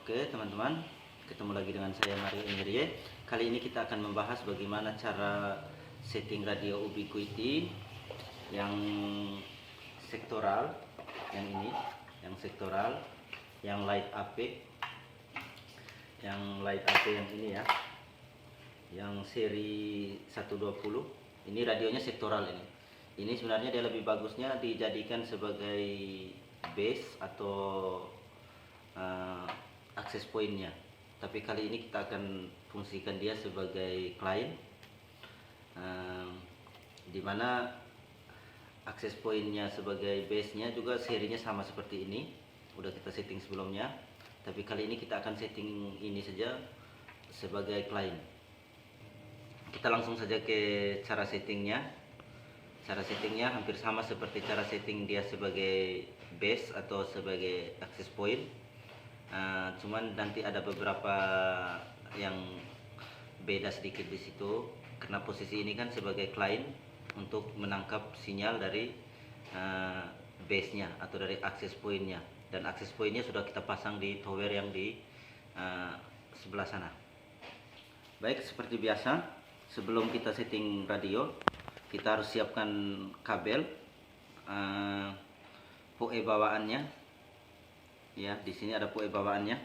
Oke teman-teman, ketemu lagi dengan saya Mario Engerie. Kali ini kita akan membahas bagaimana cara setting radio Ubiquiti yang sektoral, yang ini, yang sektoral, yang light AP, yang ini ya, yang seri 120. Ini radionya sektoral ini. Ini sebenarnya dia lebih bagusnya dijadikan sebagai base atau akses pointnya, tapi kali ini kita akan fungsikan dia sebagai client, dimana akses pointnya sebagai base nya juga serinya sama seperti ini, udah kita setting sebelumnya, tapi kali ini kita akan setting ini saja sebagai client. Kita langsung saja ke cara settingnya. Cara settingnya hampir sama seperti cara setting dia sebagai base atau sebagai access point. Cuman nanti ada beberapa yang beda sedikit di situ, karena posisi ini kan sebagai client untuk menangkap sinyal dari base-nya atau dari access point-nya, dan access point-nya sudah kita pasang di tower yang di sebelah sana. Baik, seperti biasa, sebelum kita setting radio, kita harus siapkan kabel PoE bawaannya. Ya, di sini ada PoE bawaannya.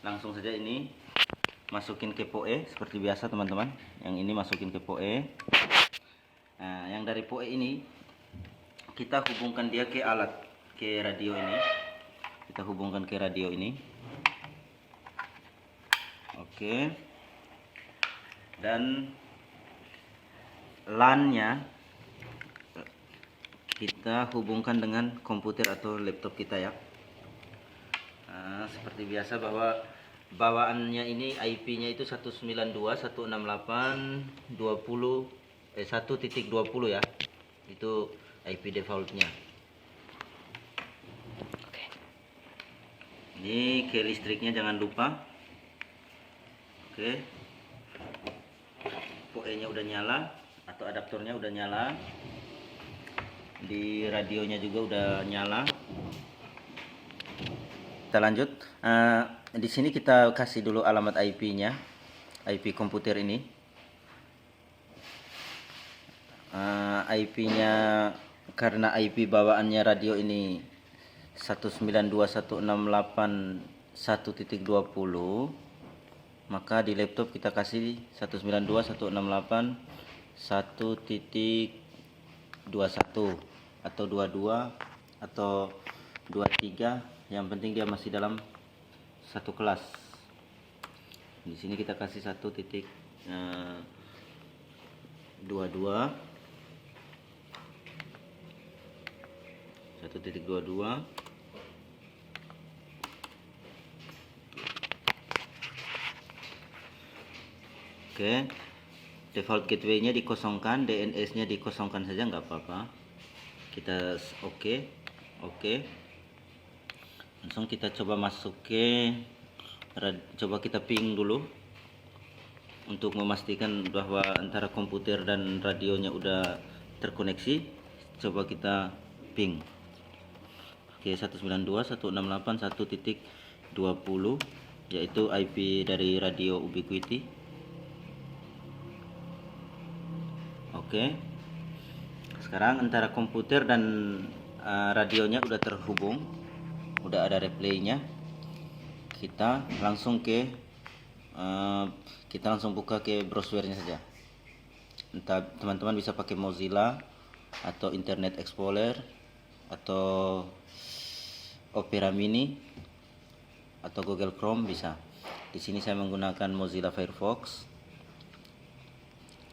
Langsung saja ini masukin ke PoE seperti biasa teman-teman. Yang ini masukin ke PoE. Nah, yang dari PoE ini kita hubungkan dia ke alat, ke radio ini. Kita hubungkan ke radio ini. Oke. Dan LAN-nya kita hubungkan dengan komputer atau laptop kita ya. Seperti biasa bahwa bawaannya ini IP-nya itu 192.168.20 ya. Itu IP defaultnya. Ini ke listriknya jangan lupa. Oke. PoE-nya udah nyala atau adaptornya udah nyala. Di radionya juga udah nyala. Kita lanjut. Di sini kita kasih dulu alamat IP-nya, IP komputer ini. IP-nya karena IP bawaannya radio ini 192.168.1.20, maka di laptop kita kasih 192.168.1.21 atau 22 atau 23. Yang penting dia masih dalam satu kelas. Di sini kita kasih 1.22. Oke, default gateway-nya dikosongkan, DNS-nya dikosongkan saja nggak apa-apa. Kita oke. Langsung kita coba masuk ke, coba kita ping dulu untuk memastikan bahwa antara komputer dan radionya udah terkoneksi. Coba kita ping. Oke, 192.168.1.20 yaitu IP dari radio Ubiquiti. Oke. Sekarang antara komputer dan radionya udah terhubung. Udah ada replaynya. Kita langsung buka ke browsernya saja. Entah teman-teman bisa pakai Mozilla atau Internet Explorer atau Opera Mini atau Google Chrome bisa. Di sini saya menggunakan Mozilla Firefox.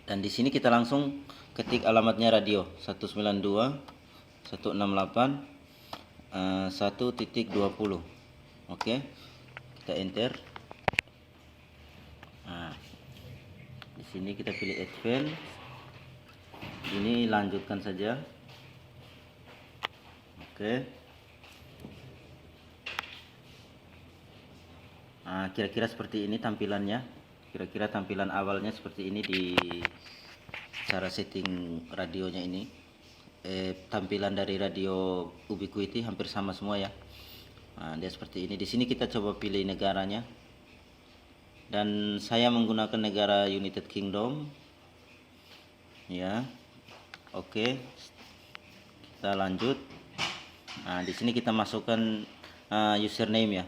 Dan di sini kita langsung ketik alamatnya radio 192.168.1.20. Oke, kita enter. Nah, di sini kita pilih advance. Ini lanjutkan saja. Oke. Nah, kira-kira seperti ini tampilannya. Kira-kira tampilan awalnya seperti ini di cara setting radionya ini. Tampilan dari radio Ubiquiti hampir sama semua ya. Nah, dia seperti ini. Di sini kita coba pilih negaranya. Dan saya menggunakan negara United Kingdom. Ya. Oke. Kita lanjut. Nah, di sini kita masukkan username ya,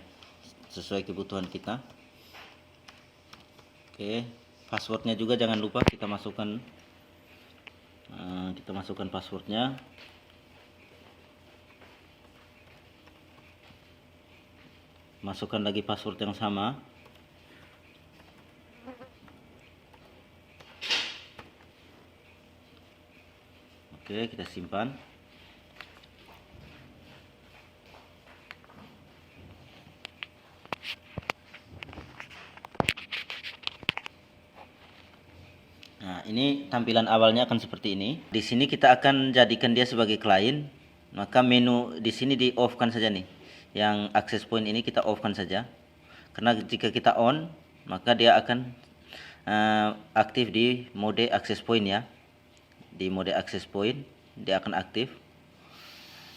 sesuai kebutuhan kita. Oke. Passwordnya juga jangan lupa kita masukkan. Kita masukkan passwordnya. Masukkan lagi password yang sama. Oke, kita simpan. Nah, ini tampilan awalnya akan seperti ini. Di sini kita akan jadikan dia sebagai klien. Maka menu di sini di off kan saja nih. Yang access point ini kita off kan saja. Karena jika kita on, maka dia akan aktif di mode access point ya. Di mode access point dia akan aktif.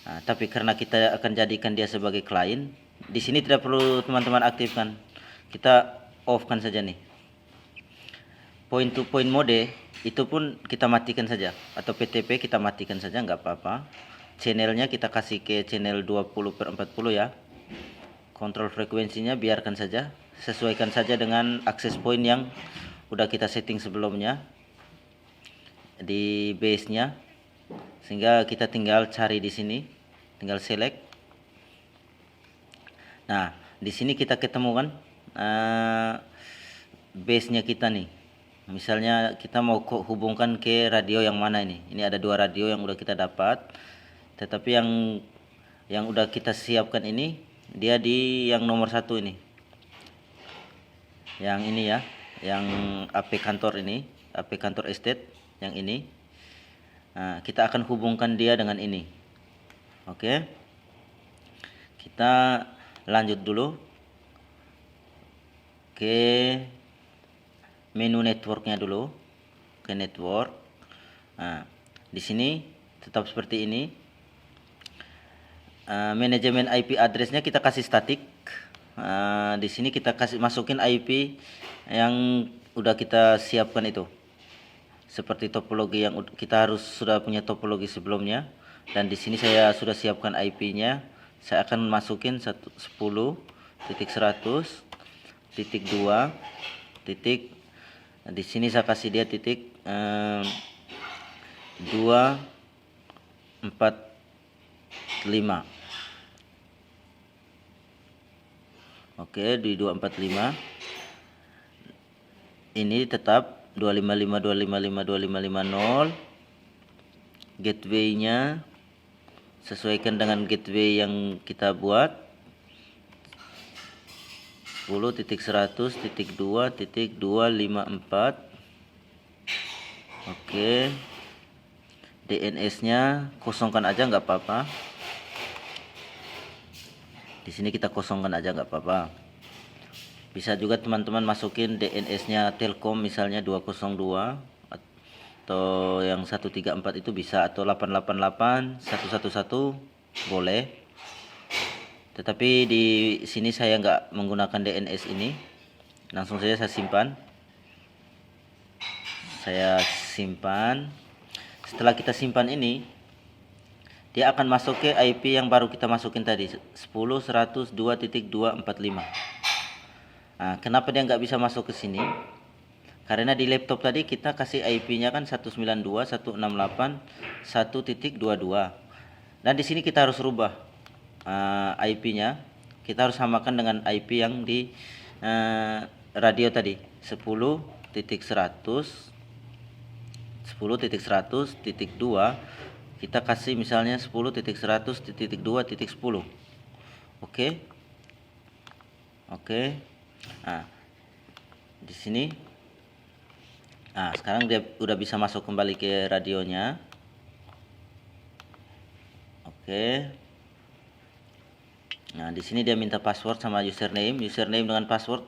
Nah, tapi karena kita akan jadikan dia sebagai klien, di sini tidak perlu teman-teman aktifkan. Kita off kan saja nih. Point to point mode itu pun kita matikan saja, atau PTP kita matikan saja, nggak apa-apa. Channelnya kita kasih ke channel 20/40 ya. Kontrol frekuensinya biarkan saja, sesuaikan saja dengan access point yang udah kita setting sebelumnya di base nya, sehingga kita tinggal cari di sini, tinggal select. Nah, di sini kita ketemukan base nya kita nih. Misalnya kita mau hubungkan ke radio yang mana ini. Ini ada 2 radio yang udah kita dapat. Tetapi yang udah kita siapkan ini dia di yang nomor 1 ini. Yang ini ya, yang AP kantor ini, AP kantor estate yang ini. Nah, kita akan hubungkan dia dengan ini. Oke. Kita lanjut dulu ke menu networknya dulu, ke network. Nah, di sini tetap seperti ini. Manajemen IP addressnya kita kasih static. Di sini kita masukin IP yang udah kita siapkan itu, seperti topologi yang kita sudah punya topologi sebelumnya. Dan di sini saya sudah siapkan IP-nya. Saya akan masukin 10.100.2. Di sini saya kasih dia titik 245. Oke, di 245. Ini tetap 255.255.255.0. Gateway-nya sesuaikan dengan gateway yang kita buat. 10.100.2.254. Oke. DNS-nya kosongkan aja nggak apa-apa. Di sini kita kosongkan aja nggak apa-apa. Bisa juga teman-teman masukin DNS-nya Telkom misalnya 202 atau yang 134 itu bisa, atau 888.111 boleh. Tetapi di sini saya nggak menggunakan DNS ini. Langsung saja saya simpan. Setelah kita simpan ini, dia akan masuk ke IP yang baru kita masukin tadi, 10.102.245. Nah, kenapa dia nggak bisa masuk ke sini? Karena di laptop tadi kita kasih IP-nya kan 192.168.1.22. Dan di sini kita harus rubah IP-nya. Kita harus samakan dengan IP yang di radio tadi, 10.100.2. Kita kasih misalnya 10.100.2.10. Oke. Nah, di sini. Nah, sekarang dia udah bisa masuk kembali ke radionya. Oke. Nah, di sini dia minta password sama username. Username dengan password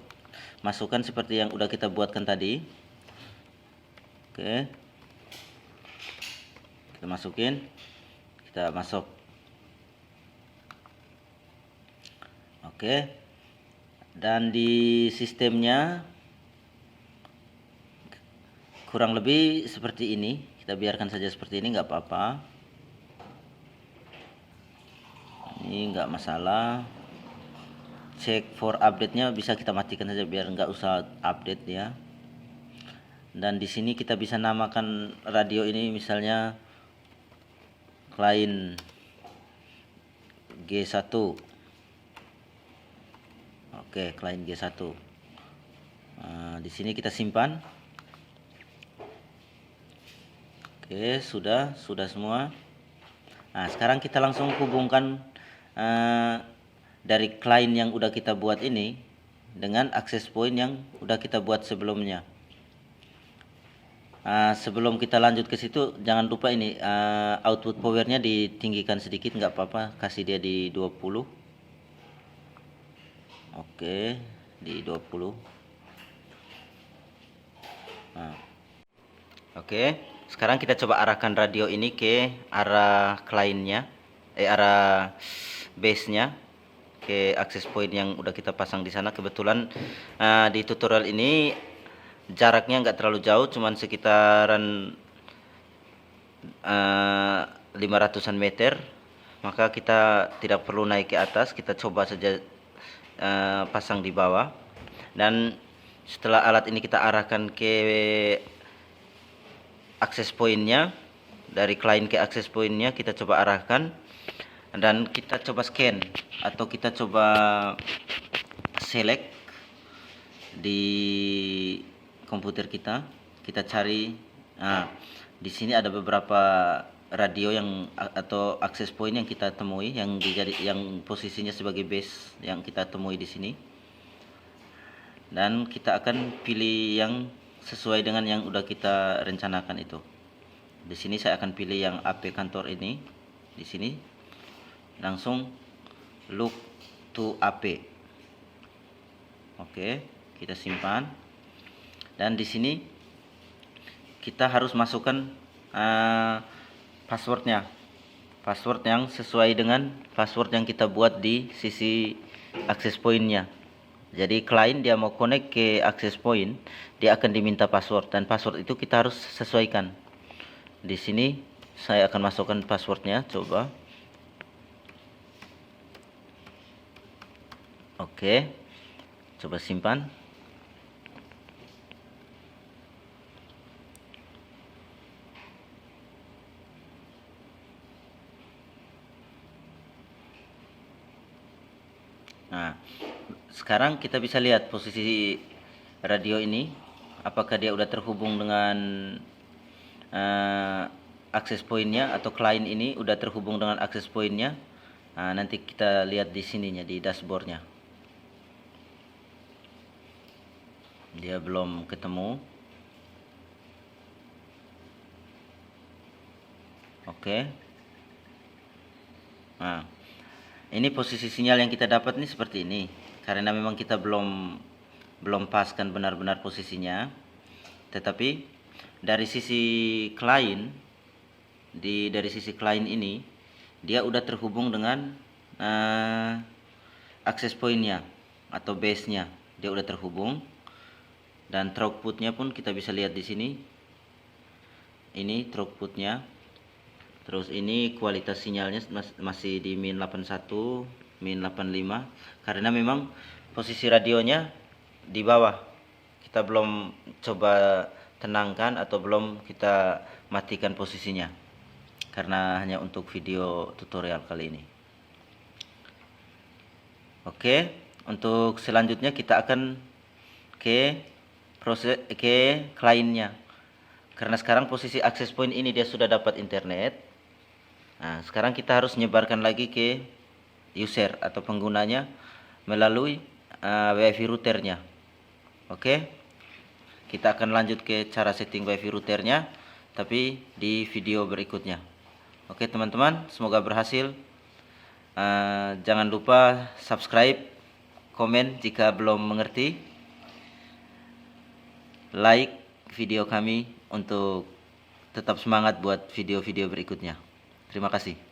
masukkan seperti yang udah kita buatkan tadi. Oke. Kita masukin. Kita masuk. Oke. Dan di sistemnya kurang lebih seperti ini. Kita biarkan saja seperti ini, nggak apa-apa. Ini nggak masalah. Cek for update-nya bisa kita matikan saja biar nggak usah update ya. Dan di sini kita bisa namakan radio ini misalnya klien G1. Oke, klien G1. Di sini kita simpan. Oke, sudah semua. Nah, sekarang kita langsung hubungkan dari klien yang udah kita buat ini dengan access point yang udah kita buat sebelumnya. Sebelum kita lanjut ke situ, jangan lupa ini output powernya ditinggikan sedikit, nggak apa-apa, kasih dia di 20. Oke, di 20. Oke, sekarang kita coba arahkan radio ini ke arah kliennya, arah base-nya, ke access point yang udah kita pasang di sana. Kebetulan di tutorial ini jaraknya nggak terlalu jauh, cuman sekitaran 500-an meter, maka kita tidak perlu naik ke atas, kita coba saja pasang di bawah. Dan setelah alat ini kita arahkan ke access point-nya, dari klien ke access point-nya kita coba arahkan, dan kita coba scan atau kita coba select di komputer kita cari. Di sini ada beberapa radio yang atau access point yang kita temui, yang posisinya sebagai base yang kita temui di sini, dan kita akan pilih yang sesuai dengan yang udah kita rencanakan itu. Di sini saya akan pilih yang AP kantor ini. Di sini langsung look to AP. Oke, kita simpan. Dan di sini kita harus masukkan passwordnya, password yang sesuai dengan password yang kita buat di sisi access point-nya. Jadi klien dia mau connect ke access point, dia akan diminta password, dan password itu kita harus sesuaikan. Di sini saya akan masukkan passwordnya, coba. Oke, coba simpan. Nah, sekarang kita bisa lihat posisi radio ini, apakah dia udah terhubung dengan access point-nya, atau klien ini udah terhubung dengan access point-nya. Nanti kita lihat di sininya, di dashboard-nya. Dia belum ketemu. Oke. Nah, ini posisi sinyal yang kita dapat nih seperti ini, karena memang kita belum paskan benar-benar posisinya. Tetapi dari sisi klien, dari sisi klien ini dia udah terhubung dengan access point-nya atau base-nya, dia udah terhubung. Dan throughput-nya pun kita bisa lihat di sini. Ini throughput-nya. Terus ini kualitas sinyalnya masih di min 81, min 85, karena memang posisi radionya di bawah. Kita belum coba tenangkan atau belum kita matikan posisinya, karena hanya untuk video tutorial kali ini. Oke, untuk selanjutnya kita akan ke kliennya. Karena sekarang posisi access point ini dia sudah dapat internet. Nah, sekarang kita harus nyebarkan lagi ke user atau penggunanya melalui WiFi routernya. Oke, kita akan lanjut ke cara setting WiFi routernya, tapi di video berikutnya. Oke teman-teman, semoga berhasil. Jangan lupa subscribe, komen jika belum mengerti, like video kami untuk tetap semangat buat video-video berikutnya. Terima kasih.